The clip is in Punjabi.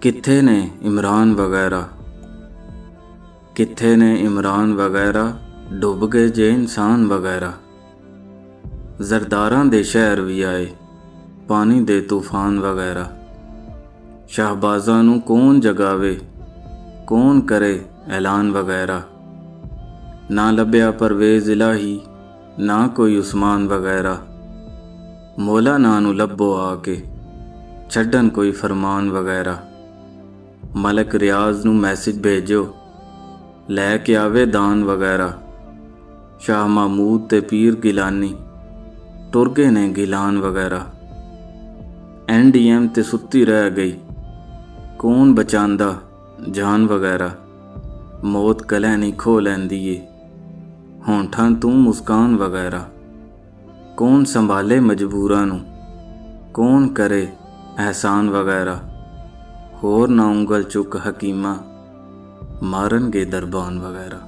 कित्थे ने इमरान वगैरह, कित्थे ने इमरान वगैरह, डुब गए जे इंसान वगैरह। ਜ਼ਰਦਾਰਾਂ ਦੇ ਸ਼ਹਿਰ ਵੀ ਆਏ, ਪਾਣੀ ਦੇ ਤੂਫਾਨ ਵਗੈਰਾ। ਸ਼ਾਹਬਾਜ਼ਾਂ ਨੂੰ ਕੌਣ ਜਗਾਵੇ, ਕੌਣ ਕਰੇ ਐਲਾਨ ਵਗੈਰਾ। ਨਾ ਲੱਭਿਆ ਪਰਵੇਜ਼ ਇਲਾਹੀ, ਨਾ ਕੋਈ ਉਸਮਾਨ ਵਗੈਰਾ। ਮੌਲਾ ਨਾ ਨੂੰ ਲੱਭੋ ਆ ਕੇ, ਛੱਡਣ ਕੋਈ ਫਰਮਾਨ ਵਗੈਰਾ। ਮਲਕ ਰਿਆਜ਼ ਨੂੰ ਮੈਸੇਜ ਭੇਜੋ, ਲੈ ਕੇ ਆਵੇ ਦਾਨ ਵਗੈਰਾ। ਸ਼ਾਹ ਮਹਮੂਦ ਤੇ ਪੀਰ ਗਿਲਾਨੀ ਟੁਰ ਗਏ ਨੇ ਗਿਲਾਨ ਵਗੈਰਾ। NDM ਤੇ ਸੁੱਤੀ ਰਹਿ ਗਈ, ਕੌਣ ਬਚਾਂਦਾ ਜਾਨ ਵਗੈਰਾ। ਮੌਤ ਕਲੈਣੀ ਖੋ ਲੈਂਦੀ ਏ, ਹੋਂਠਾਂ ਤੂੰ ਮੁਸਕਾਨ ਵਗੈਰਾ। ਕੌਣ ਸੰਭਾਲੇ ਮਜਬੂਰਾਂ ਨੂੰ, ਕੌਣ ਕਰੇ ਅਹਿਸਾਨ ਵਗੈਰਾ। ਹੋਰ ਨਾ ਉਂਗਲ ਚੁੱਕ ਹਕੀਮਾ, ਮਾਰਨਗੇ ਦਰਬਾਨ ਵਗੈਰਾ।